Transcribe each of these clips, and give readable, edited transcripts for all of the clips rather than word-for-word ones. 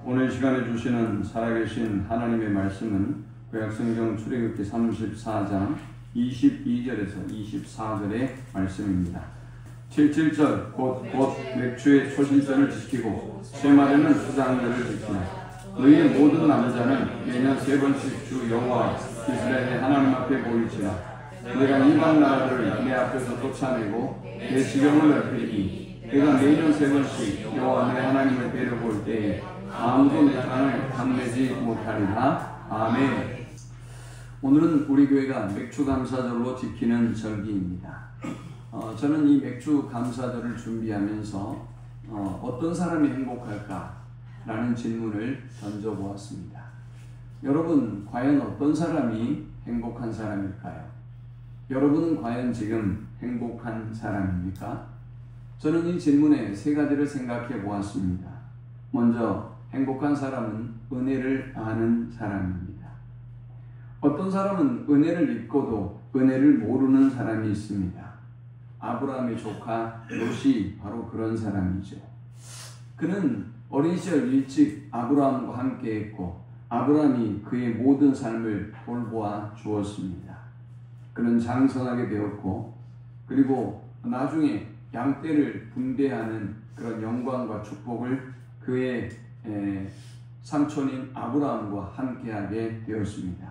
오늘 시간에 주시는 살아계신 하나님의 말씀은 구약성경 출애굽기 34장 22절에서 24절의 말씀입니다. 7절 곧 맥주의 초신절을 지키고 쇠마려는 수장절을 지키라. 너희의 모든 남자는 매년 3번씩 주 여호와 이스라엘의 하나님 앞에 보일지라. 내가 이방 나라들을 내 앞에서 쫓아내고 내 지경을 넓히니 내가 매년 3번씩 여호와 내 하나님을 뵈려볼 때에 아무도 내 땅을 강매지 못하리라. 아멘. 오늘은 우리 교회가 맥주 감사절로 지키는 절기입니다. 저는 이 맥주 감사절을 준비하면서 어떤 사람이 행복할까라는 질문을 던져보았습니다. 여러분, 과연 어떤 사람이 행복한 사람일까요? 여러분은 과연 지금 행복한 사람입니까? 저는 이 질문에 3가지를 생각해 보았습니다. 먼저, 행복한 사람은 은혜를 아는 사람입니다. 어떤 사람은 은혜를 입고도 은혜를 모르는 사람이 있습니다. 아브라함의 조카 롯이 바로 그런 사람이죠. 그는 어린 시절 일찍 아브라함과 함께 했고 아브라함이 그의 모든 삶을 돌보아 주었습니다. 그는 장성하게 되었고 그리고 나중에 양떼를 분배하는 그런 영광과 축복을 그의 삼촌인 아브라함과 함께하게 되었습니다.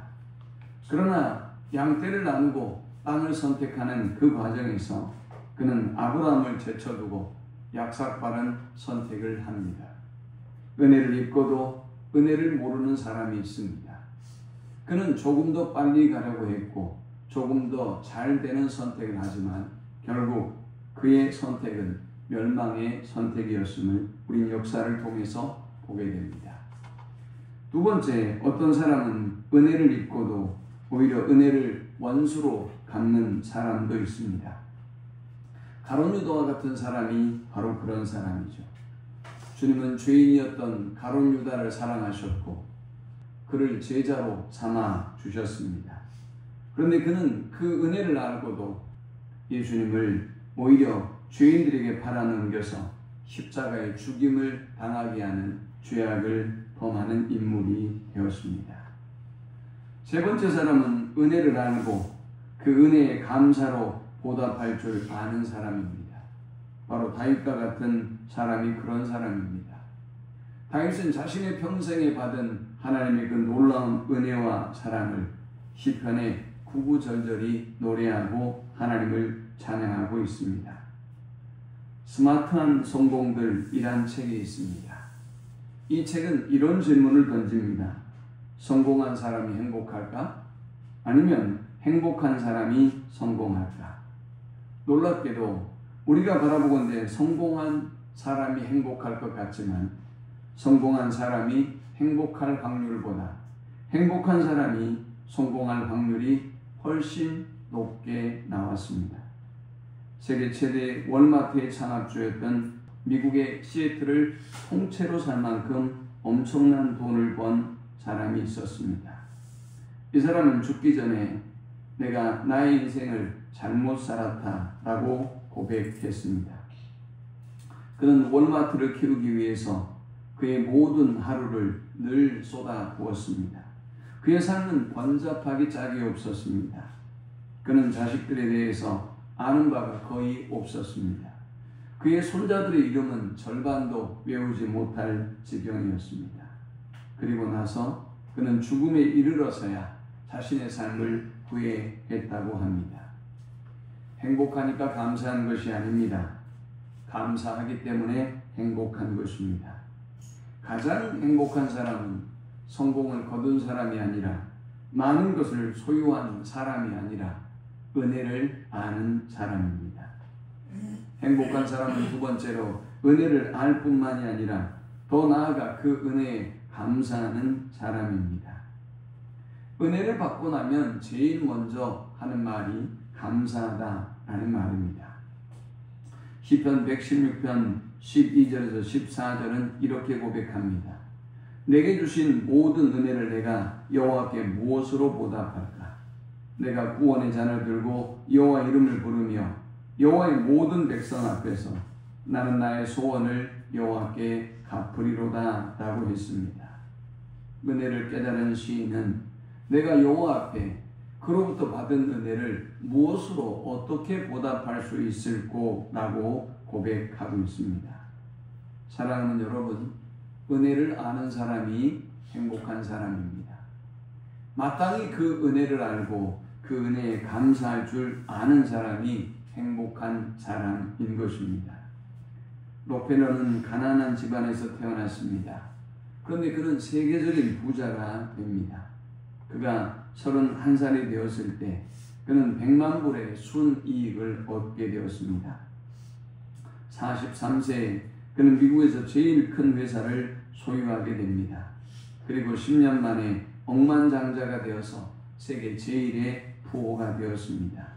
그러나 양떼를 나누고 땅을 선택하는 그 과정에서 그는 아브라함을 제쳐두고 약삭빠른 선택을 합니다. 은혜를 입고도 은혜를 모르는 사람이 있습니다. 그는 조금 더 빨리 가려고 했고 조금 더 잘 되는 선택을 하지만 결국 그의 선택은 멸망의 선택이었음을 우린 역사를 통해서 보게 됩니다. 두 번째, 어떤 사람은 은혜를 입고도 오히려 은혜를 원수로 갚는 사람도 있습니다. 가룟 유다와 같은 사람이 바로 그런 사람이죠. 주님은 죄인이었던 가룟 유다를 사랑하셨고 그를 제자로 삼아 주셨습니다. 그런데 그는 그 은혜를 알고도 예수님을 오히려 죄인들에게 팔아넘겨서 십자가의 죽임을 당하게 하는 죄악을 범하는 인물이 되었습니다. 세 번째 사람은 은혜를 알고 그 은혜에 감사로 보답할 줄 아는 사람입니다. 바로 다윗과 같은 사람이 그런 사람입니다. 다윗은 자신의 평생에 받은 하나님의 그 놀라운 은혜와 사랑을 시편에 구구절절히 노래하고 하나님을 찬양하고 있습니다. 스마트한 성공들이란 책이 있습니다. 이 책은 이런 질문을 던집니다. 성공한 사람이 행복할까? 아니면 행복한 사람이 성공할까? 놀랍게도 우리가 바라보건대 성공한 사람이 행복할 것 같지만 성공한 사람이 행복할 확률보다 행복한 사람이 성공할 확률이 훨씬 높게 나왔습니다. 세계 최대 월마트의 창업주였던 미국의 시애틀을 통째로 살 만큼 엄청난 돈을 번 사람이 있었습니다. 이 사람은 죽기 전에 내가 나의 인생을 잘못 살았다 라고 고백했습니다. 그는 월마트를 키우기 위해서 그의 모든 하루를 늘 쏟아 부었습니다. 그의 삶은 번잡하기 짝이 없었습니다. 그는 자식들에 대해서 아는 바가 거의 없었습니다. 그의 손자들의 이름은 절반도 외우지 못할 지경이었습니다. 그리고 나서 그는 죽음에 이르러서야 자신의 삶을 후회했다고 합니다. 행복하니까 감사한 것이 아닙니다. 감사하기 때문에 행복한 것입니다. 가장 행복한 사람은 성공을 거둔 사람이 아니라 많은 것을 소유한 사람이 아니라 은혜를 아는 사람입니다. 행복한 사람은 두 번째로 은혜를 알 뿐만이 아니라 더 나아가 그 은혜에 감사하는 사람입니다. 은혜를 받고 나면 제일 먼저 하는 말이 감사하다라는 말입니다. 시편 116편 12절에서 14절은 이렇게 고백합니다. 내게 주신 모든 은혜를 내가 여호와께 무엇으로 보답할까? 내가 구원의 잔을 들고 여호와 이름을 부르며 여호와의 모든 백성 앞에서 나는 나의 소원을 여호와께 갚으리로다 라고 했습니다. 은혜를 깨달은 시인은 내가 여호와 앞에 그로부터 받은 은혜를 무엇으로 어떻게 보답할 수 있을꼬 라고 고백하고 있습니다. 사랑하는 여러분, 은혜를 아는 사람이 행복한 사람입니다. 마땅히 그 은혜를 알고 그 은혜에 감사할 줄 아는 사람이 행복한 사람인 것입니다. 록펠러는 가난한 집안에서 태어났습니다. 그런데 그는 세계적인 부자가 됩니다. 그가 31살이 되었을 때 그는 100만 불의 순이익을 얻게 되었습니다. 43세에 그는 미국에서 제일 큰 회사를 소유하게 됩니다. 그리고 10년 만에 억만장자가 되어서 세계 제일의 부호가 되었습니다.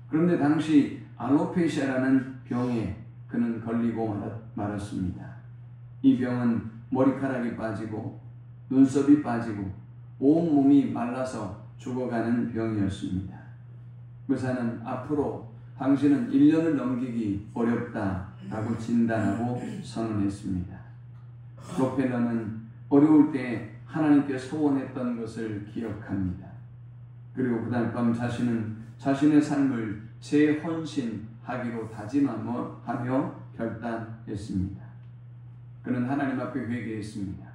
그런데 당시 알로페시아라는 병에 그는 걸리고 말았습니다. 이 병은 머리카락이 빠지고 눈썹이 빠지고 온몸이 말라서 죽어가는 병이었습니다. 의사는 앞으로 당신은 1년을 넘기기 어렵다라고 진단하고 선언했습니다. 록펠러는 어려울 때 하나님께 소원했던 것을 기억합니다. 그리고 그날 밤 자신은 자신의 삶을 재헌신하기로 다짐하며 결단했습니다. 그는 하나님 앞에 회개했습니다.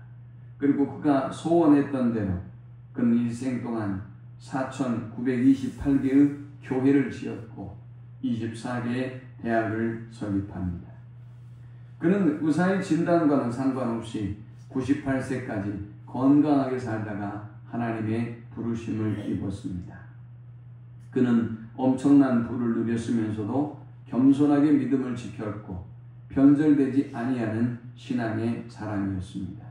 그리고 그가 소원했던 대로 그는 일생 동안 4,928개의 교회를 지었고 24개의 대학을 설립합니다. 그는 의사의 진단과는 상관없이 98세까지 건강하게 살다가 하나님의 부르심을 입었습니다. 그는 엄청난 부를 누렸으면서도 겸손하게 믿음을 지켰고 변절되지 아니하는 신앙의 사람이었습니다.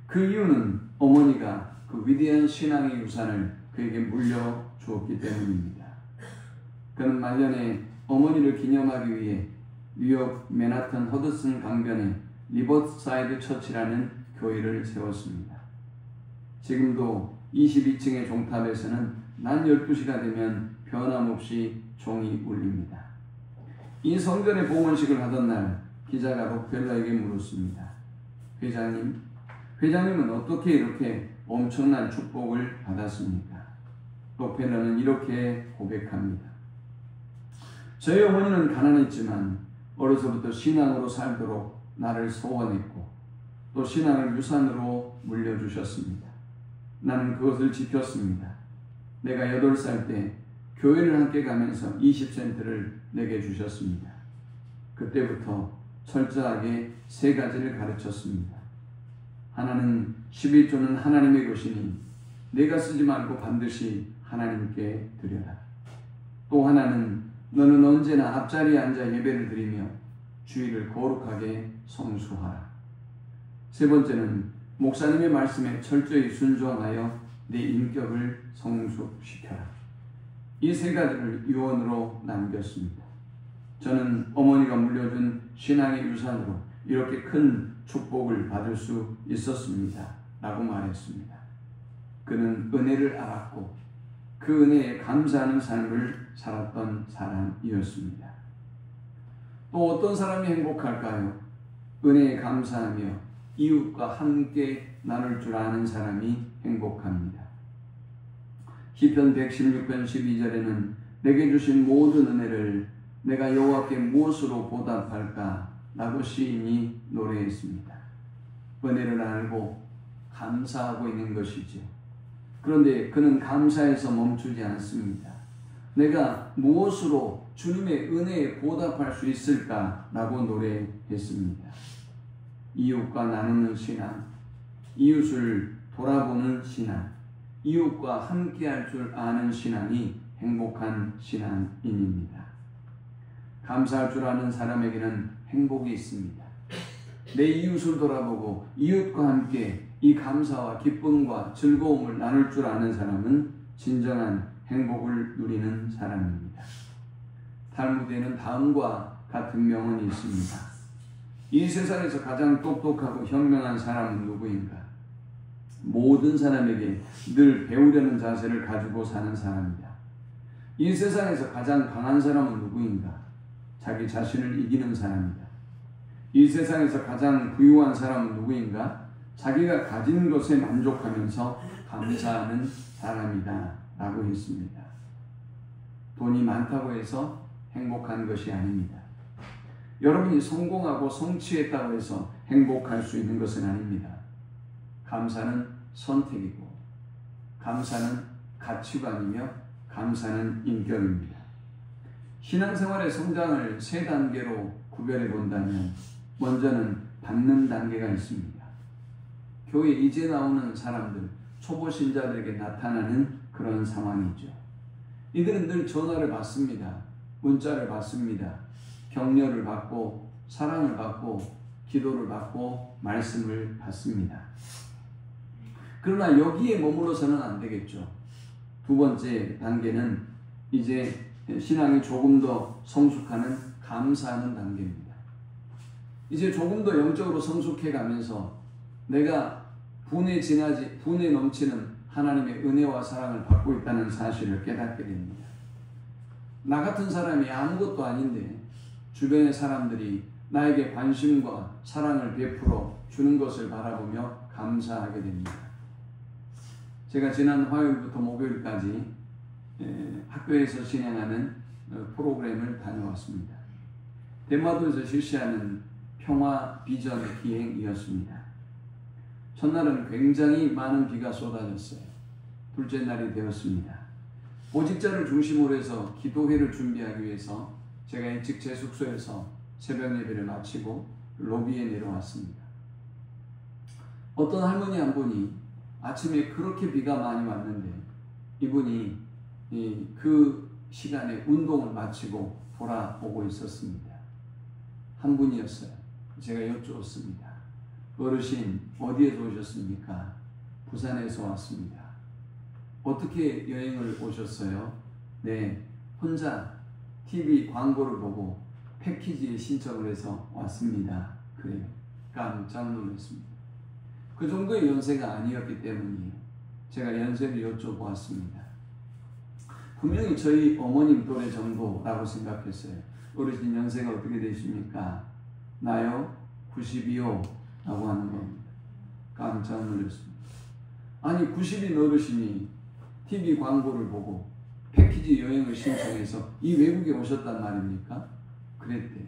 그 이유는 어머니가 그 위대한 신앙의 유산을 그에게 물려주었기 때문입니다. 그는 말년에 어머니를 기념하기 위해 뉴욕 맨하튼 허드슨 강변에 리버사이드 처치라는 교회를 세웠습니다. 지금도 22층의 종탑에서는 낮 12시가 되면 변함없이 종이 울립니다. 이 성전의 봉헌식을 하던 날 기자가 록펠러에게 물었습니다. 회장님은 어떻게 이렇게 엄청난 축복을 받았습니까? 록펠러는 이렇게 고백합니다. 저희 어머니는 가난했지만 어려서부터 신앙으로 살도록 나를 소원했고 또 신앙을 유산으로 물려주셨습니다. 나는 그것을 지켰습니다. 내가 8살 때 교회를 함께 가면서 20센트를 내게 주셨습니다. 그때부터 철저하게 3가지를 가르쳤습니다. 하나는 11조는 하나님의 것이니 내가 쓰지 말고 반드시 하나님께 드려라. 또 하나는 너는 언제나 앞자리에 앉아 예배를 드리며 주일을 거룩하게 성수하라. 3번째는 목사님의 말씀에 철저히 순종하여 내 인격을 성숙시켜라. 이 3가지를 유언으로 남겼습니다. 저는 어머니가 물려준 신앙의 유산으로 이렇게 큰 축복을 받을 수 있었습니다. 라고 말했습니다. 그는 은혜를 알았고 그 은혜에 감사하는 삶을 살았던 사람이었습니다. 또 어떤 사람이 행복할까요? 은혜에 감사하며 이웃과 함께 나눌 줄 아는 사람이 행복합니다. 시편 116편 12절에는 내게 주신 모든 은혜를 내가 여호와께 무엇으로 보답할까? 라고 시인이 노래했습니다. 은혜를 알고 감사하고 있는 것이죠. 그런데 그는 감사해서 멈추지 않습니다. 내가 무엇으로 주님의 은혜에 보답할 수 있을까? 라고 노래했습니다. 이웃과 나누는 신앙, 이웃을 돌아보는 신앙, 이웃과 함께할 줄 아는 신앙이 행복한 신앙인입니다. 감사할 줄 아는 사람에게는 행복이 있습니다. 내 이웃을 돌아보고 이웃과 함께 이 감사와 기쁨과 즐거움을 나눌 줄 아는 사람은 진정한 행복을 누리는 사람입니다. 탈무드에는 다음과 같은 명언이 있습니다. 이 세상에서 가장 똑똑하고 현명한 사람은 누구인가? 모든 사람에게 늘 배우려는 자세를 가지고 사는 사람이다. 이 세상에서 가장 강한 사람은 누구인가? 자기 자신을 이기는 사람이다. 이 세상에서 가장 부유한 사람은 누구인가? 자기가 가진 것에 만족하면서 감사하는 사람이다 라고 했습니다. 돈이 많다고 해서 행복한 것이 아닙니다. 여러분이 성공하고 성취했다고 해서 행복할 수 있는 것은 아닙니다. 감사는 선택이고, 감사는 가치관이며, 감사는 인격입니다. 신앙생활의 성장을 세 단계로 구별해 본다면, 먼저는 받는 단계가 있습니다. 교회 이제 나오는 사람들, 초보 신자들에게 나타나는 그런 상황이죠. 이들은 늘 전화를 받습니다. 문자를 받습니다. 격려를 받고, 사랑을 받고, 기도를 받고, 말씀을 받습니다. 그러나 여기에 머물러서는 안 되겠죠. 두 번째 단계는 이제 신앙이 조금 더 성숙하는 감사하는 단계입니다. 이제 조금 더 영적으로 성숙해 가면서 내가 분에 넘치는 하나님의 은혜와 사랑을 받고 있다는 사실을 깨닫게 됩니다. 나 같은 사람이 아무것도 아닌데 주변의 사람들이 나에게 관심과 사랑을 베풀어 주는 것을 바라보며 감사하게 됩니다. 제가 지난 화요일부터 목요일까지 학교에서 진행하는 프로그램을 다녀왔습니다. 대마도에서 실시하는 평화 비전 기행이었습니다. 첫날은 굉장히 많은 비가 쏟아졌어요. 둘째 날이 되었습니다. 보직자를 중심으로 해서 기도회를 준비하기 위해서 제가 일찍 제 숙소에서 새벽 예배를 마치고 로비에 내려왔습니다. 어떤 할머니 한 분이 아침에 그렇게 비가 많이 왔는데 이분이 그 시간에 운동을 마치고 돌아오고 있었습니다. 한 분이었어요. 제가 여쭈었습니다. 어르신 어디에서 오셨습니까? 부산에서 왔습니다. 어떻게 여행을 오셨어요? 네, 혼자 TV 광고를 보고 패키지에 신청을 해서 왔습니다. 그래요. 깜짝 놀랐습니다. 그 정도의 연세가 아니었기 때문이에요. 제가 연세를 여쭤보았습니다. 분명히 저희 어머님 또래 정도라고 생각했어요. 어르신 연세가 어떻게 되십니까? 나요? 92요 라고 하는 겁니다. 깜짝 놀랐습니다. 아니 90인 어르신이 TV 광고를 보고 패키지 여행을 신청해서 이 외국에 오셨단 말입니까? 그랬대요.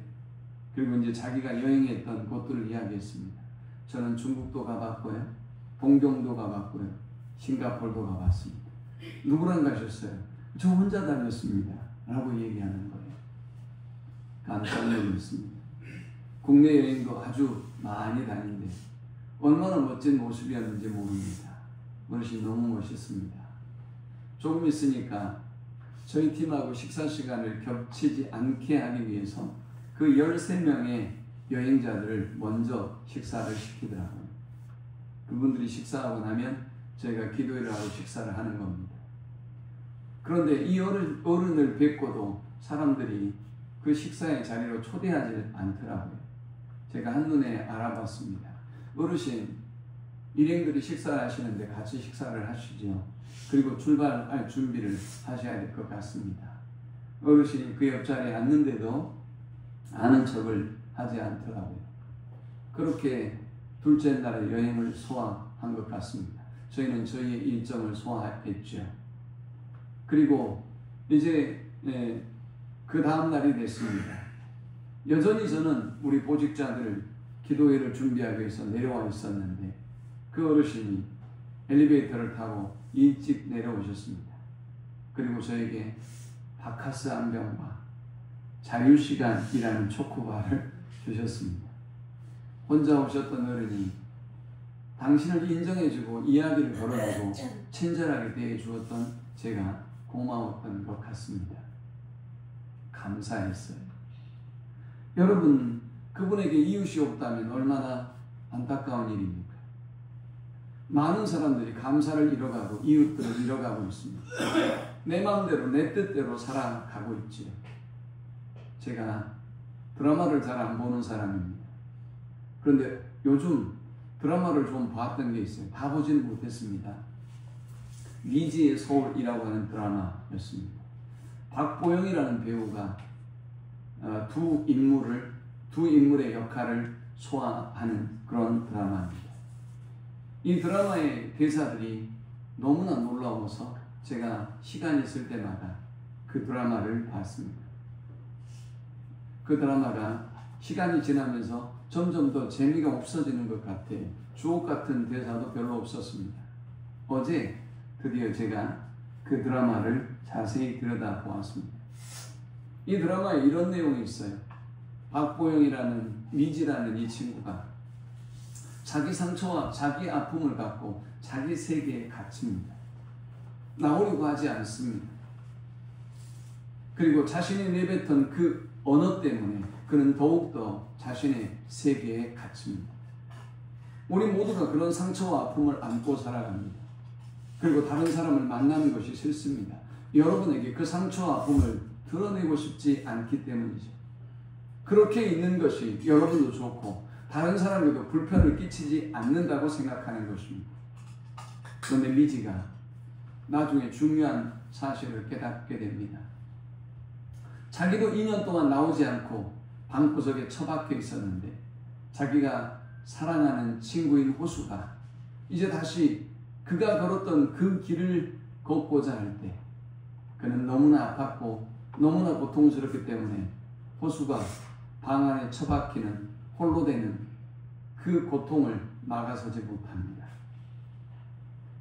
그리고 이제 자기가 여행했던 곳들을 이야기했습니다. 저는 중국도 가봤고요. 동경도 가봤고요. 싱가포르도 가봤습니다. 누구랑 가셨어요? 저 혼자 다녔습니다. 라고 얘기하는 거예요. 깜짝 놀랐습니다. 국내 여행도 아주 많이 다닌데 얼마나 멋진 모습이었는지 모릅니다. 어르신 너무 멋있습니다. 조금 있으니까 저희 팀하고 식사 시간을 겹치지 않게 하기 위해서 그 13명의 여행자들을 먼저 식사를 시키더라고요. 그분들이 식사하고 나면 저희가 기도회를 하고 식사를 하는 겁니다. 그런데 이 어른을 뵙고도 사람들이 그 식사의 자리로 초대하지 않더라고요. 제가 한눈에 알아봤습니다. 어르신, 일행들이 식사를 하시는데 같이 식사를 하시죠. 그리고 출발할 준비를 하셔야 될 것 같습니다. 어르신이 그 옆자리에 앉는데도 아는 척을 하지 않더라고요. 그렇게 둘째 날에 여행을 소화한 것 같습니다. 저희는 저희의 일정을 소화했죠. 그리고 이제 그 다음 날이 됐습니다. 여전히 저는 우리 보직자들 기도회를 준비하기 위해서 내려와 있었는데 그 어르신이 엘리베이터를 타고 일찍 내려오셨습니다. 그리고 저에게 바카스 한 병과 자유시간이라는 초코바를 주셨습니다. 혼자 오셨던 어른이 당신을 인정해주고 이야기를 걸어주고 친절하게 대해주었던 제가 고마웠던 것 같습니다. 감사했어요. 여러분, 그분에게 이웃이 없다면 얼마나 안타까운 일입니까? 많은 사람들이 감사를 잃어가고 이웃들을 잃어가고 있습니다. 내 마음대로 내 뜻대로 살아가고 있지요. 제가 드라마를 잘 안 보는 사람입니다. 그런데 요즘 드라마를 좀 봤던 게 있어요. 다 보지는 못했습니다. 미지의 서울이라고 하는 드라마였습니다. 박보영이라는 배우가 두 인물을 두 인물의 역할을 소화하는 그런 드라마입니다. 이 드라마의 대사들이 너무나 놀라워서 제가 시간이 있을 때마다 그 드라마를 봤습니다. 그 드라마가 시간이 지나면서 점점 더 재미가 없어지는 것 같아 주옥 같은 대사도 별로 없었습니다. 어제 드디어 제가 그 드라마를 자세히 들여다보았습니다. 이 드라마에 이런 내용이 있어요. 박보영이라는 미지라는 이 친구가 자기 상처와 자기 아픔을 갖고 자기 세계에 갇힙니다. 나오려고 하지 않습니다. 그리고 자신이 내뱉은 그 언어 때문에 그는 더욱더 자신의 세계에 갇힙니다. 우리 모두가 그런 상처와 아픔을 안고 살아갑니다. 그리고 다른 사람을 만나는 것이 싫습니다. 여러분에게 그 상처와 아픔을 드러내고 싶지 않기 때문이죠. 그렇게 있는 것이 여러분도 좋고 다른 사람에게도 불편을 끼치지 않는다고 생각하는 것입니다. 그런데 미지가 나중에 중요한 사실을 깨닫게 됩니다. 자기도 2년 동안 나오지 않고 방구석에 처박혀 있었는데 자기가 사랑하는 친구인 호수가 이제 다시 그가 걸었던 그 길을 걷고자 할 때 그는 너무나 아팠고 너무나 고통스럽기 때문에 호수가 방 안에 처박히는 홀로 되는 그 고통을 막아서지 못합니다.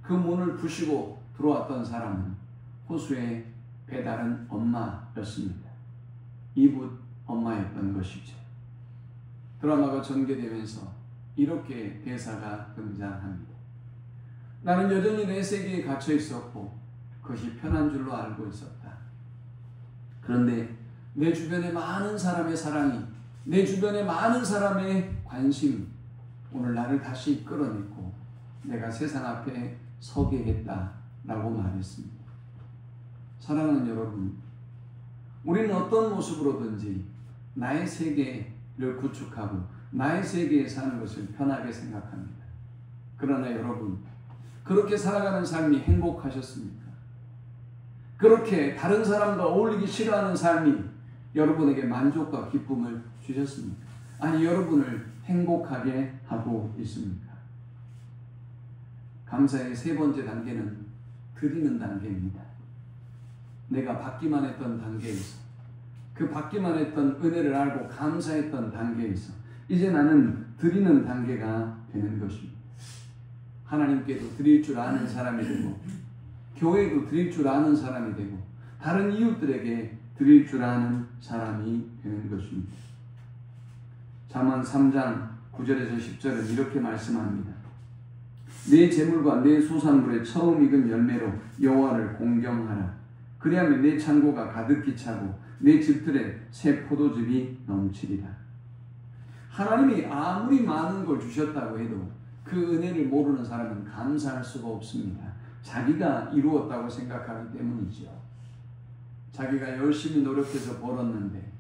그 문을 부시고 들어왔던 사람은 호수의 배다른 엄마였습니다. 이붓 엄마였던 것이죠. 드라마가 전개되면서 이렇게 대사가 등장합니다. 나는 여전히 내 세계에 갇혀 있었고 그것이 편한 줄로 알고 있었다. 그런데 내 주변에 많은 사람의 사랑이, 내 주변에 많은 사람의 관심이 오늘 나를 다시 끌어냈고 내가 세상 앞에 서게 했다라고 말했습니다. 사랑하는 여러분, 우리는 어떤 모습으로든지 나의 세계를 구축하고 나의 세계에 사는 것을 편하게 생각합니다. 그러나 여러분, 그렇게 살아가는 삶이 행복하셨습니까? 그렇게 다른 사람과 어울리기 싫어하는 삶이 여러분에게 만족과 기쁨을 주셨습니까? 아니, 여러분을 행복하게 하고 있습니까? 감사의 세 번째 단계는 드리는 단계입니다. 내가 받기만 했던 단계에서, 그 받기만 했던 은혜를 알고 감사했던 단계에서 이제 나는 드리는 단계가 되는 것입니다. 하나님께도 드릴 줄 아는 사람이 되고 교회도 드릴 줄 아는 사람이 되고 다른 이웃들에게 드릴 줄 아는 사람이 되는 것입니다. 잠언 3장 9절에서 10절은 이렇게 말씀합니다. 내 재물과 내 소산물의 처음 익은 열매로 여호와를 공경하라. 그리하면 내 창고가 가득히 차고 내 집들에 새 포도즙이 넘치리라. 하나님이 아무리 많은 걸 주셨다고 해도 그 은혜를 모르는 사람은 감사할 수가 없습니다. 자기가 이루었다고 생각하기 때문이죠. 자기가 열심히 노력해서 벌었는데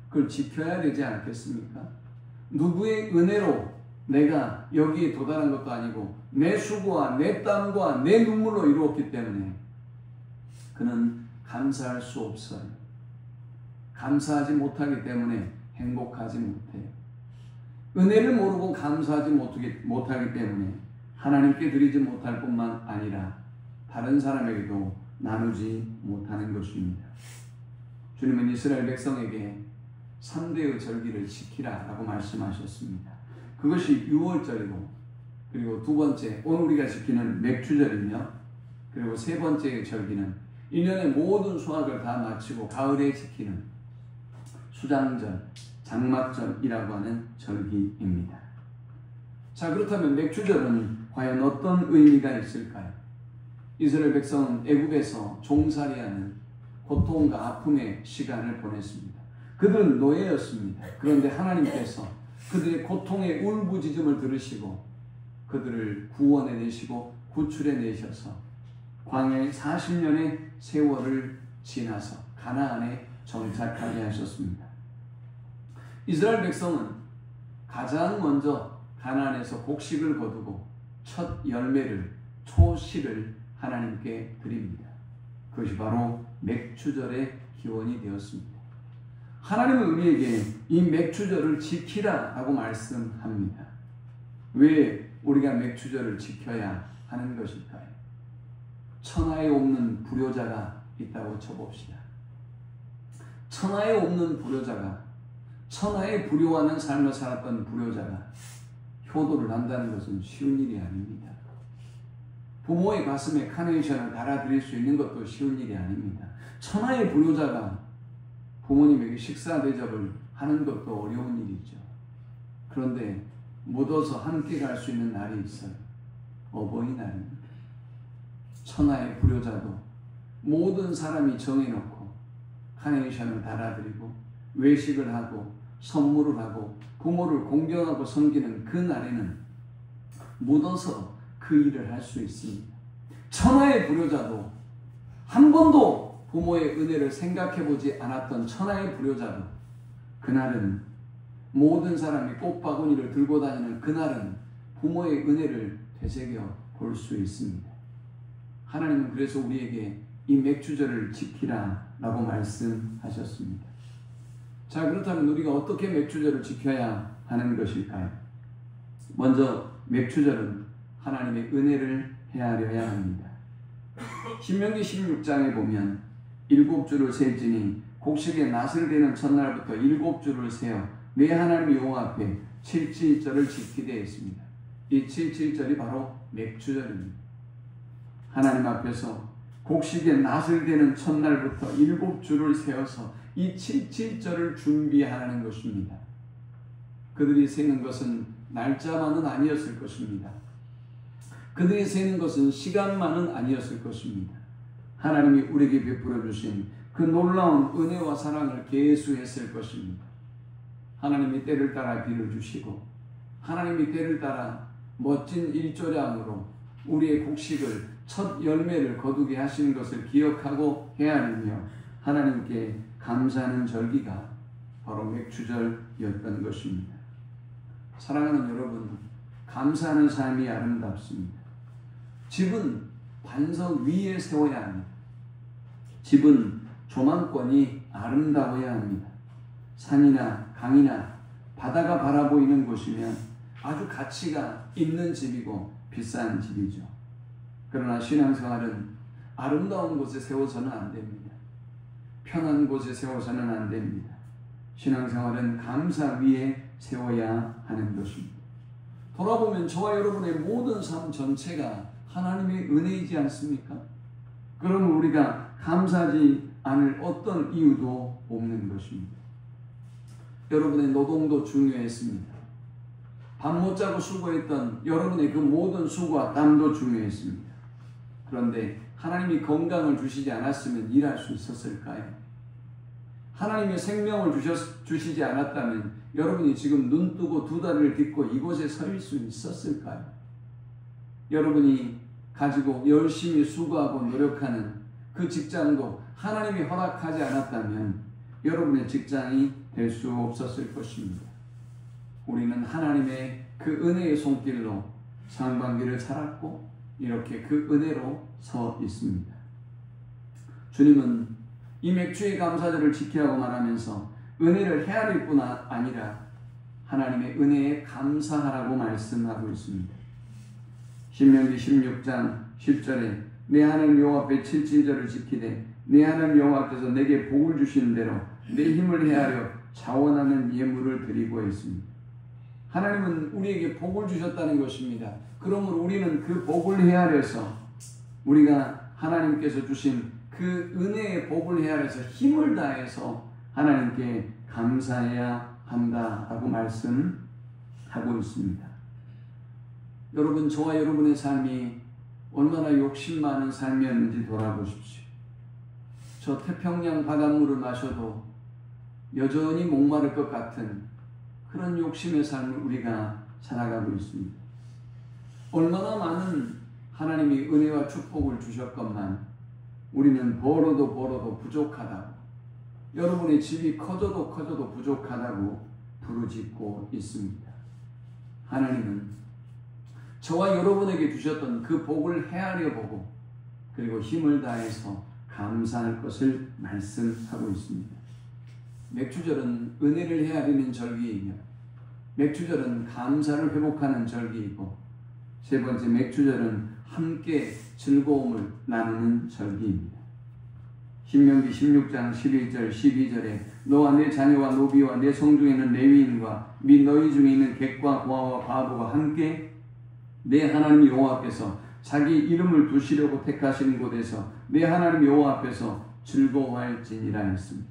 그걸 지켜야 되지 않겠습니까? 누구의 은혜로 내가 여기에 도달한 것도 아니고 내 수고와 내 땀과 내 눈물로 이루었기 때문에 그는 감사할 수 없어요. 감사하지 못하기 때문에 행복하지 못해요. 은혜를 모르고 감사하지 못하기 때문에 하나님께 드리지 못할 뿐만 아니라 다른 사람에게도 나누지 못하는 것입니다. 주님은 이스라엘 백성에게 3대의 절기를 지키라 라고 말씀하셨습니다. 그것이 유월절이고 그리고 두 번째 오늘 우리가 지키는 맥주절이며 그리고 세 번째의 절기는 1년의 모든 수확을 다 마치고 가을에 지키는 수장절, 장막절이라고 하는 절기입니다. 자, 그렇다면 맥주절은 과연 어떤 의미가 있을까요? 이스라엘 백성은 애굽에서 종살이하는 고통과 아픔의 시간을 보냈습니다. 그들은 노예였습니다. 그런데 하나님께서 그들의 고통의 울부짖음을 들으시고 그들을 구원해내시고 구출해내셔서 광야의 40년의 세월을 지나서 가나안에 정착하게 하셨습니다. 이스라엘 백성은 가장 먼저 가나안에서 곡식을 거두고 첫 열매를 초실을 하나님께 드립니다. 그것이 바로 맥주절의 기원이 되었습니다. 하나님은 우리에게 이 맥주절을 지키라라고 말씀합니다. 왜 우리가 맥주절을 지켜야 하는 것일까요? 천하에 없는 불효자가 있다고 쳐봅시다. 천하에 없는 불효자가, 천하에 불효하는 삶을 살았던 불효자가 효도를 한다는 것은 쉬운 일이 아닙니다. 부모의 가슴에 카네이션을 달아드릴 수 있는 것도 쉬운 일이 아닙니다. 천하의 불효자가 부모님에게 식사 대접을 하는 것도 어려운 일이죠. 그런데 묻어서 함께 갈 수 있는 날이 있어요. 어버이날입니다. 천하의 불효자도 모든 사람이 정해놓고 카네이션을 달아드리고 외식을 하고 선물을 하고 부모를 공경하고 섬기는 그 날에는 묻어서 그 일을 할 수 있습니다. 천하의 불효자도 한 번도 부모의 은혜를 생각해보지 않았던 천하의 불효자도 그날은 모든 사람이 꽃바구니를 들고 다니는 그날은 부모의 은혜를 되새겨 볼 수 있습니다. 하나님은 그래서 우리에게 이 맥주절을 지키라 라고 말씀하셨습니다. 자, 그렇다면 우리가 어떻게 맥주절을 지켜야 하는 것일까요? 먼저 맥주절은 하나님의 은혜를 헤아려야 합니다. 신명기 16장에 보면 7주를 셀지니 곡식의 낫을 되는 첫날부터 7주를 세어 내 하나님 여호와 앞에 7.7절을 지키되 있습니다. 이 7.7절이 바로 맥주절입니다. 하나님 앞에서 곡식의 낫을 되는 첫날부터 7주를 세워서 이 7.7절을 준비하는 것입니다. 그들이 세는 것은 날짜만은 아니었을 것입니다. 그들이 세는 것은 시간만은 아니었을 것입니다. 하나님이 우리에게 베풀어 주신 그 놀라운 은혜와 사랑을 계수했을 것입니다. 하나님이 때를 따라 비를 주시고 하나님이 때를 따라 멋진 일조량으로 우리의 곡식을 첫 열매를 거두게 하시는 것을 기억하고 헤아리며 하나님께 감사하는 절기가 바로 맥주절이었던 것입니다. 사랑하는 여러분, 감사하는 삶이 아름답습니다. 집은 반석 위에 세워야 합니다. 집은 조망권이 아름다워야 합니다. 산이나 강이나 바다가 바라보이는 곳이면 아주 가치가 있는 집이고 비싼 집이죠. 그러나 신앙생활은 아름다운 곳에 세워서는 안 됩니다. 편한 곳에 세워서는 안 됩니다. 신앙생활은 감사 위에 세워야 하는 것입니다. 돌아보면 저와 여러분의 모든 삶 전체가 하나님의 은혜이지 않습니까? 그러면 우리가 감사하지 않을 어떤 이유도 없는 것입니다. 여러분의 노동도 중요했습니다. 밤 못 자고 수고했던 여러분의 그 모든 수고와 땀도 중요했습니다. 그런데 하나님이 건강을 주시지 않았으면 일할 수 있었을까요? 하나님이 생명을 주시지 않았다면 여러분이 지금 눈 뜨고 두 다리를 딛고 이곳에 설 수 있었을까요? 여러분이 가지고 열심히 수고하고 노력하는 그 직장도 하나님이 허락하지 않았다면 여러분의 직장이 될 수 없었을 것입니다. 우리는 하나님의 그 은혜의 손길로 상반기를 살았고 이렇게 그 은혜로 서 있습니다. 주님은 이 맥주의 감사절을 지키라고 말하면서 은혜를 헤아릴 뿐 아니라 하나님의 은혜에 감사하라고 말씀하고 있습니다. 신명기 16장 10절에 내 하나님 여호와 앞에 7.7절을 지키되 내 하나님 여호와께서 내게 복을 주시는 대로 내 힘을 헤아려 자원하는 예물을 드리고 있습니다. 하나님은 우리에게 복을 주셨다는 것입니다. 그러므로 우리는 그 복을 헤아려서 우리가 하나님께서 주신 그 은혜의 복을 헤아려서 힘을 다해서 하나님께 감사해야 한다라고 말씀하고 있습니다. 여러분, 저와 여러분의 삶이 얼마나 욕심 많은 삶이었는지 돌아보십시오. 저 태평양 바닷물을 마셔도 여전히 목마를 것 같은 그런 욕심의 삶을 우리가 살아가고 있습니다. 얼마나 많은 하나님이 은혜와 축복을 주셨건만 우리는 벌어도 부족하다고, 여러분의 집이 커져도 부족하다고 부르짖고 있습니다. 하나님은 저와 여러분에게 주셨던 그 복을 헤아려 보고 그리고 힘을 다해서 감사할 것을 말씀하고 있습니다. 맥주절은 은혜를 헤아리는 절기이며 맥주절은 감사를 회복하는 절기이고 세 번째 맥주절은 함께 즐거움을 나누는 절기입니다. 신명기 16장 11절 12절에 너와 내 자녀와 노비와 내 성중에 있는 레위인과 및 너희 중에 있는 객과 고아와 과부가 함께 내 하나님 여호와께서 자기 이름을 두시려고 택하신 곳에서 내 하나님 여호와 앞에서 즐거워할지니라 했습니다.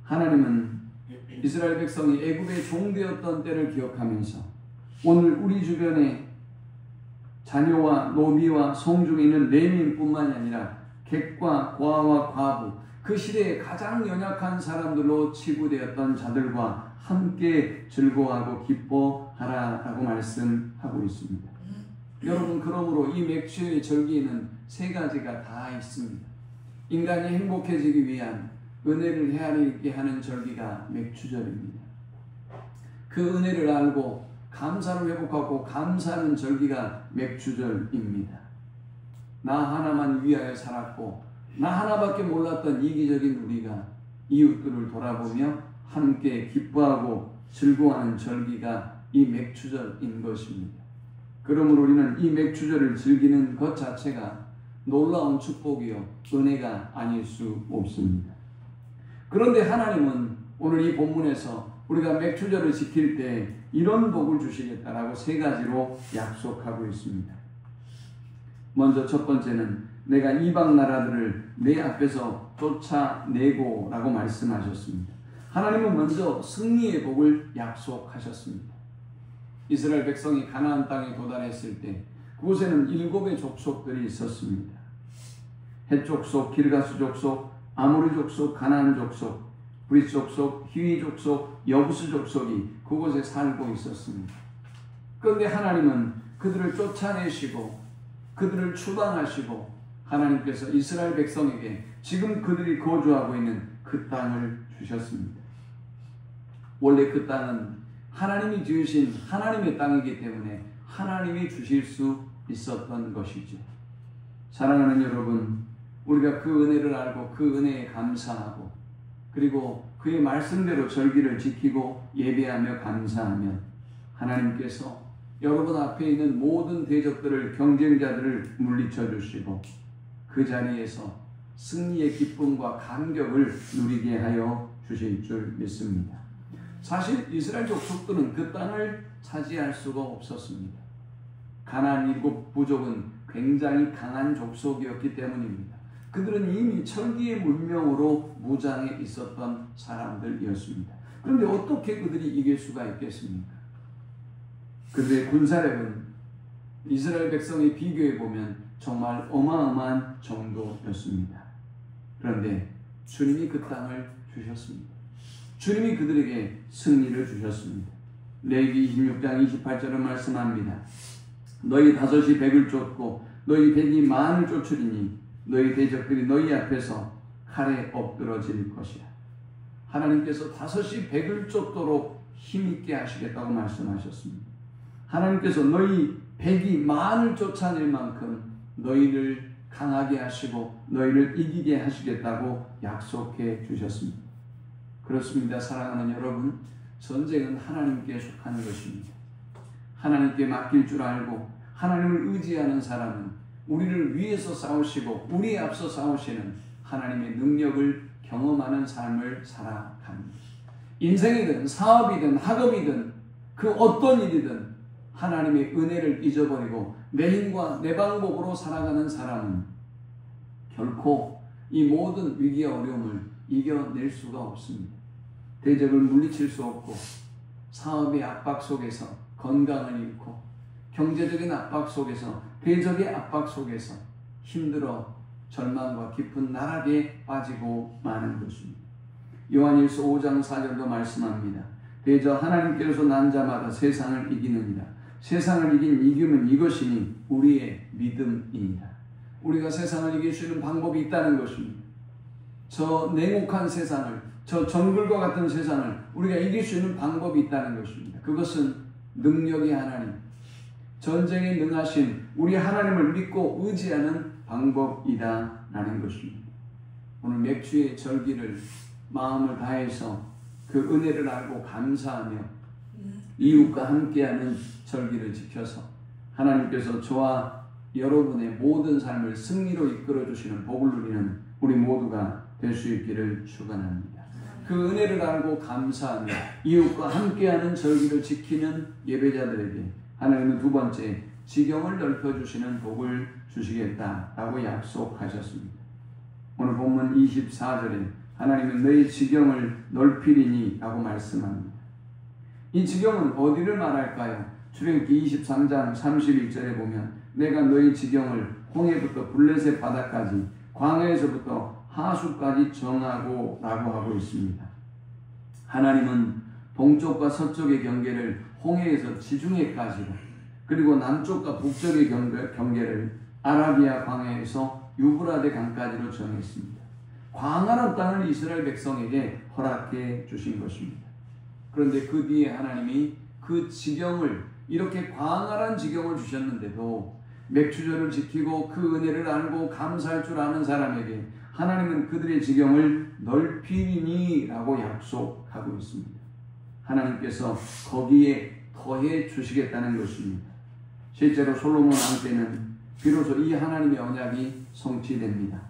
하나님은 이스라엘 백성이 애굽의 종되었던 때를 기억하면서 오늘 우리 주변에 자녀와 노비와 성중에 있는 레위인뿐만이 아니라 객과 고아와 과부, 그 시대에 가장 연약한 사람들로 치부되었던 자들과 함께 즐거워하고 기뻐하라라고 말씀하고 있습니다. 여러분, 그러므로 이 맥주의 절기에는 세 가지가 다 있습니다. 인간이 행복해지기 위한 은혜를 헤아리게 하는 절기가 맥주절입니다. 그 은혜를 알고 감사를 회복하고 감사하는 절기가 맥주절입니다. 나 하나만 위하여 살았고 나 하나밖에 몰랐던 이기적인 우리가 이웃들을 돌아보며 함께 기뻐하고 즐거워하는 절기가 이 맥주절인 것입니다. 그러므로 우리는 이 맥주절을 즐기는 것 자체가 놀라운 축복이요 은혜가 아닐 수 없습니다. 그런데 하나님은 오늘 이 본문에서 우리가 맥주절을 지킬 때 이런 복을 주시겠다라고 세 가지로 약속하고 있습니다. 먼저 첫 번째는 내가 이방 나라들을 내 앞에서 쫓아내고 라고 말씀하셨습니다. 하나님은 먼저 승리의 복을 약속하셨습니다. 이스라엘 백성이 가나안 땅에 도달했을 때 그곳에는 7의 족속들이 있었습니다. 헷 족속, 기르가스 족속, 아모리 족속, 가나안 족속, 브릿 족속, 히위 족속, 여부스 족속이 그곳에 살고 있었습니다. 그런데 하나님은 그들을 쫓아내시고 그들을 추방하시고 하나님께서 이스라엘 백성에게 지금 그들이 거주하고 있는 그 땅을 주셨습니다. 원래 그 땅은 하나님이 지으신 하나님의 땅이기 때문에 하나님이 주실 수 있었던 것이죠. 사랑하는 여러분, 우리가 그 은혜를 알고 그 은혜에 감사하고 그리고 그의 말씀대로 절기를 지키고 예배하며 감사하면 하나님께서 여러분 앞에 있는 모든 대적들을 경쟁자들을 물리쳐 주시고 그 자리에서 승리의 기쁨과 감격을 누리게 하여 주실 줄 믿습니다. 사실 이스라엘 족속들은 그 땅을 차지할 수가 없었습니다. 가나안 7 부족은 굉장히 강한 족속이었기 때문입니다. 그들은 이미 철기의 문명으로 무장해 있었던 사람들이었습니다. 그런데 어떻게 그들이 이길 수가 있겠습니까? 그들의 군사력은 이스라엘 백성이 비교해 보면 정말 어마어마한 정도였습니다. 그런데 주님이 그 땅을 주셨습니다. 주님이 그들에게 승리를 주셨습니다. 레위기 26장 28절은 말씀합니다. 너희 5이 100을 쫓고 너희 100이 10,000을 쫓으리니 너희 대적들이 너희 앞에서 칼에 엎드러질 것이야. 하나님께서 5이 100을 쫓도록 힘있게 하시겠다고 말씀하셨습니다. 하나님께서 너희 100이 10,000을 쫓아낼 만큼 너희를 강하게 하시고 너희를 이기게 하시겠다고 약속해 주셨습니다. 그렇습니다. 사랑하는 여러분, 전쟁은 하나님께 속하는 것입니다. 하나님께 맡길 줄 알고 하나님을 의지하는 사람은 우리를 위해서 싸우시고 우리에 앞서 싸우시는 하나님의 능력을 경험하는 삶을 살아갑니다. 인생이든 사업이든 학업이든 그 어떤 일이든 하나님의 은혜를 잊어버리고 내 힘과 내 방법으로 살아가는 사람은 결코 이 모든 위기와 어려움을 이겨낼 수가 없습니다. 대적을 물리칠 수 없고 사업의 압박 속에서 건강을 잃고 경제적인 압박 속에서 대적의 압박 속에서 힘들어 절망과 깊은 나락에 빠지고 마는 것입니다. 요한일서 5장 4절도 말씀합니다. 대저 하나님께로서 난 자마다 세상을 이기느니라. 세상을 이긴 이김은 이것이니 우리의 믿음이니라. 우리가 세상을 이길 수 있는 방법이 있다는 것입니다. 저 냉혹한 세상을, 저 정글과 같은 세상을 우리가 이길 수 있는 방법이 있다는 것입니다. 그것은 능력의 하나님, 전쟁에 능하신 우리 하나님을 믿고 의지하는 방법이다라는 것입니다. 오늘 맥주의 절기를 마음을 다해서 그 은혜를 알고 감사하며 이웃과 함께하는 절기를 지켜서 하나님께서 저와 여러분의 모든 삶을 승리로 이끌어 주시는 복을 누리는 우리 모두가 될 수 있기를 축원합니다. 그 은혜를 알고 감사하며 이웃과 함께하는 절기를 지키는 예배자들에게 하나님은 두 번째 지경을 넓혀주시는 복을 주시겠다라고 약속하셨습니다. 오늘 본문 24절에 하나님은 너희 지경을 넓히리니 라고 말씀합니다. 이 지경은 어디를 말할까요? 출애굽기 23장 31절에 보면 내가 너희 지경을 홍해부터 블레셋 바다까지 광야에서부터 하수까지 정하고 라고 하고 있습니다. 하나님은 동쪽과 서쪽의 경계를 홍해에서 지중해까지로 그리고 남쪽과 북쪽의 경계를 아라비아 광야에서 유브라데 강까지로 정했습니다. 광활한 땅을 이스라엘 백성에게 허락해 주신 것입니다. 그런데 그 뒤에 하나님이 그 지경을 이렇게 광활한 지경을 주셨는데도 맥추절을 지키고 그 은혜를 알고 감사할 줄 아는 사람에게 하나님은 그들의 지경을 넓히리니 라고 약속하고 있습니다. 하나님께서 거기에 더해 주시겠다는 것입니다. 실제로 솔로몬 왕 때는 비로소 이 하나님의 언약이 성취됩니다.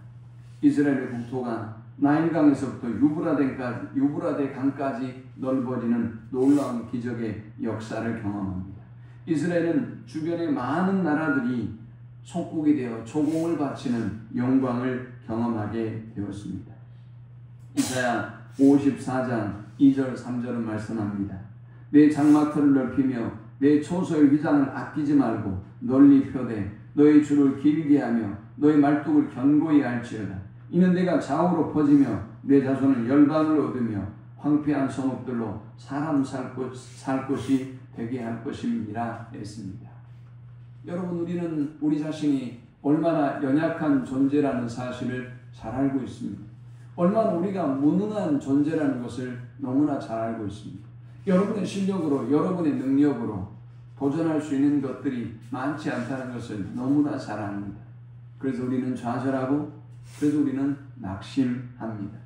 이스라엘의 국토가 나일강에서부터 유브라데 강까지 넓어지는 놀라운 기적의 역사를 경험합니다. 이스라엘은 주변의 많은 나라들이 속국이 되어 조공을 바치는 영광을 경험하게 되었습니다. 이사야 54장 2절 3절은 말씀합니다. 내 장막터를 넓히며 내 초소의 휘장을 아끼지 말고 널리 펴되 너의 줄을 길게 하며 너의 말뚝을 견고히 할지어다. 이는 내가 좌우로 퍼지며 내 자손은 열방을 얻으며 황폐한 성읍들로 사람 살 곳이 되게 할 것임이라 했습니다. 여러분, 우리는 우리 자신이 얼마나 연약한 존재라는 사실을 잘 알고 있습니다. 얼마나 우리가 무능한 존재라는 것을 너무나 잘 알고 있습니다. 여러분의 실력으로, 여러분의 능력으로 도전할 수 있는 것들이 많지 않다는 것을 너무나 잘 압니다. 그래서 우리는 좌절하고, 그래서 우리는 낙심합니다.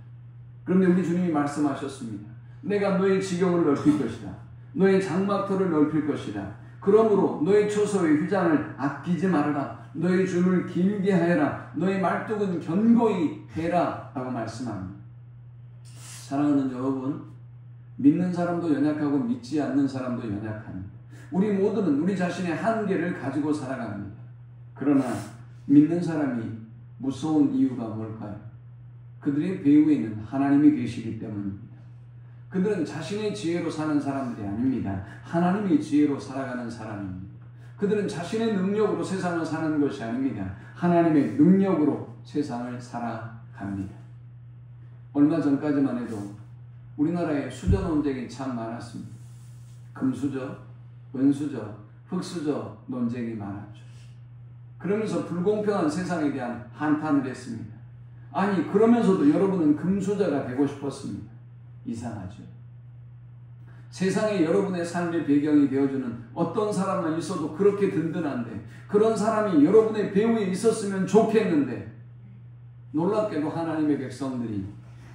그런데 우리 주님이 말씀하셨습니다. 내가 너의 지경을 넓힐 것이다. 너의 장막터를 넓힐 것이다. 그러므로 너의 초소의 휘장을 아끼지 말아라. 너의 줄을 길게 하여라. 너의 말뚝은 견고히 해라 라고 말씀합니다. 사랑하는 여러분, 믿는 사람도 연약하고 믿지 않는 사람도 연약합니다. 우리 모두는 우리 자신의 한계를 가지고 살아갑니다. 그러나 믿는 사람이 무서운 이유가 뭘까요? 그들의 배후에는 하나님이 계시기 때문입니다. 그들은 자신의 지혜로 사는 사람들이 아닙니다. 하나님의 지혜로 살아가는 사람입니다. 그들은 자신의 능력으로 세상을 사는 것이 아닙니다. 하나님의 능력으로 세상을 살아갑니다. 얼마 전까지만 해도 우리나라에 수저 논쟁이 참 많았습니다. 금수저, 은수저, 흑수저 논쟁이 많았죠. 그러면서 불공평한 세상에 대한 한탄을 했습니다. 아니, 그러면서도 여러분은 금수저가 되고 싶었습니다. 이상하죠. 세상에 여러분의 삶의 배경이 되어주는 어떤 사람만 있어도 그렇게 든든한데, 그런 사람이 여러분의 배후에 있었으면 좋겠는데, 놀랍게도 하나님의 백성들이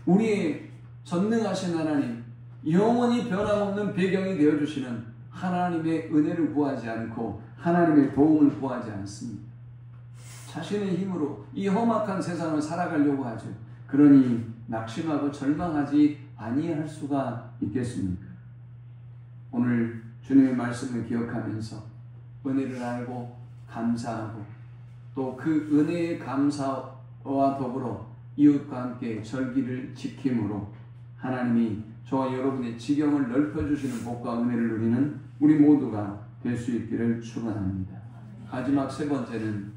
우리의 전능하신 하나님, 영원히 변함없는 배경이 되어주시는 하나님의 은혜를 구하지 않고 하나님의 도움을 구하지 않습니다. 자신의 힘으로 이 험악한 세상을 살아가려고 하죠. 그러니 낙심하고 절망하지 아니할 수가 있겠습니까? 오늘 주님의 말씀을 기억하면서 은혜를 알고 감사하고 또 그 은혜의 감사와 더불어 이웃과 함께 절기를 지킴으로 하나님이 저와 여러분의 지경을 넓혀주시는 복과 은혜를 누리는 우리 모두가 될 수 있기를 축원합니다. 마지막 세 번째는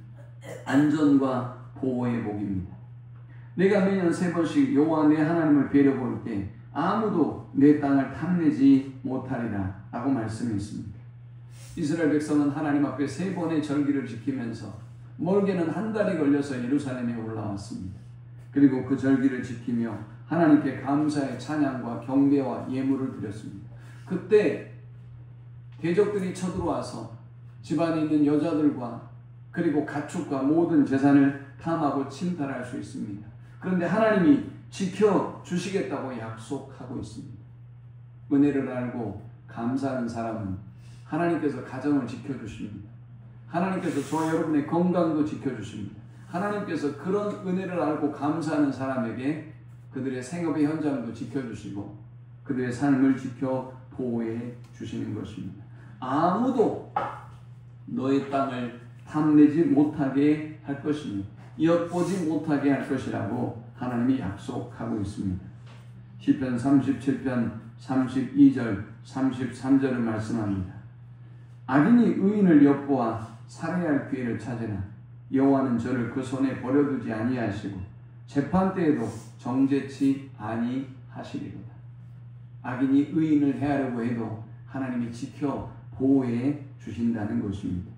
안전과 보호의 복입니다. 내가 매년 3번씩 여호와 내 하나님을 뵈려볼 때 아무도 내 땅을 탐내지 못하리라 라고 말씀했습니다. 이스라엘 백성은 하나님 앞에 3번의 절기를 지키면서 멀게는 한 달이 걸려서 예루살렘에 올라왔습니다. 그리고 그 절기를 지키며 하나님께 감사의 찬양과 경배와 예물을 드렸습니다. 그때 대적들이 쳐들어와서 집안에 있는 여자들과 그리고 가축과 모든 재산을 탐하고 침탈할 수 있습니다. 그런데 하나님이 지켜주시겠다고 약속하고 있습니다. 은혜를 알고 감사하는 사람은 하나님께서 가정을 지켜주십니다. 하나님께서 저와 여러분의 건강도 지켜주십니다. 하나님께서 그런 은혜를 알고 감사하는 사람에게 그들의 생업의 현장도 지켜주시고 그들의 삶을 지켜 보호해 주시는 것입니다. 아무도 너의 땅을 탐내지 못하게 할 것이며 엿보지 못하게 할 것이라고 하나님이 약속하고 있습니다. 시편 37편 32절 33절을 말씀합니다. 악인이 의인을 엿보아 살해야 할 기회를 찾으나 여호와는 저를 그 손에 버려두지 아니하시고 재판 때에도 정죄치 아니하시리로다. 악인이 의인을 해하려고 해도 하나님이 지켜 보호해 주신다는 것입니다.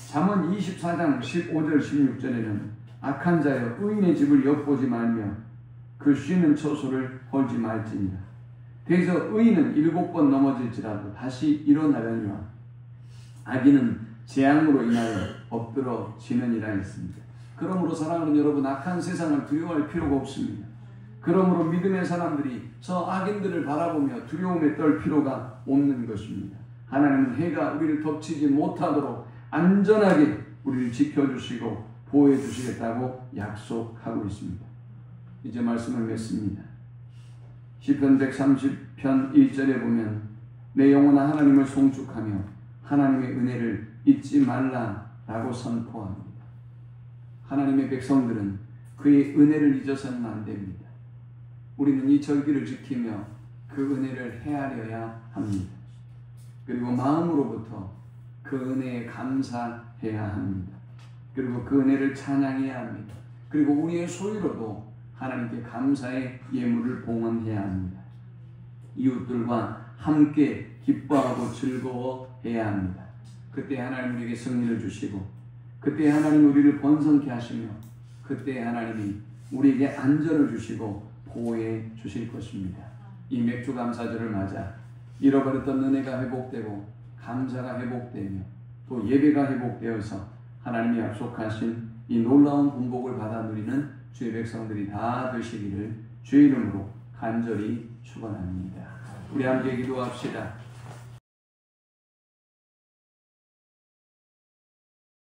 잠언 24장 15절 16절에는 악한 자여 의인의 집을 엿보지 말며 그 쉬는 처소를 헐지 말지니라. 그래서 의인은 7번 넘어질지라도 다시 일어나려니와 악인은 재앙으로 인하여 엎드러지느니라 했습니다. 그러므로 사랑하는 여러분, 악한 세상을 두려워할 필요가 없습니다. 그러므로 믿음의 사람들이 저 악인들을 바라보며 두려움에 떨 필요가 없는 것입니다. 하나님은 해가 우리를 덮치지 못하도록 안전하게 우리를 지켜주시고 보호해 주시겠다고 약속하고 있습니다. 이제 말씀을 맺습니다. 시편 130편 1절에 보면 내 영혼아 하나님을 송축하며 하나님의 은혜를 잊지 말라라고 선포합니다. 하나님의 백성들은 그의 은혜를 잊어서는 안 됩니다. 우리는 이 절기를 지키며 그 은혜를 헤아려야 합니다. 그리고 마음으로부터 그 은혜에 감사해야 합니다. 그리고 그 은혜를 찬양해야 합니다. 그리고 우리의 소유로도 하나님께 감사의 예물을 봉헌해야 합니다. 이웃들과 함께 기뻐하고 즐거워해야 합니다. 그때 하나님 우리에게 승리를 주시고 그때 하나님 우리를 번성케 하시며 그때 하나님이 우리에게 안전을 주시고 보호해 주실 것입니다. 이 맥주 감사절을 맞아 잃어버렸던 은혜가 회복되고 감사가 회복되며 또 예배가 회복되어서 하나님이 약속하신 이 놀라운 군복을 받아 누리는 주의 백성들이 다 되시기를 주의 이름으로 간절히 축원합니다. 우리 함께 기도합시다.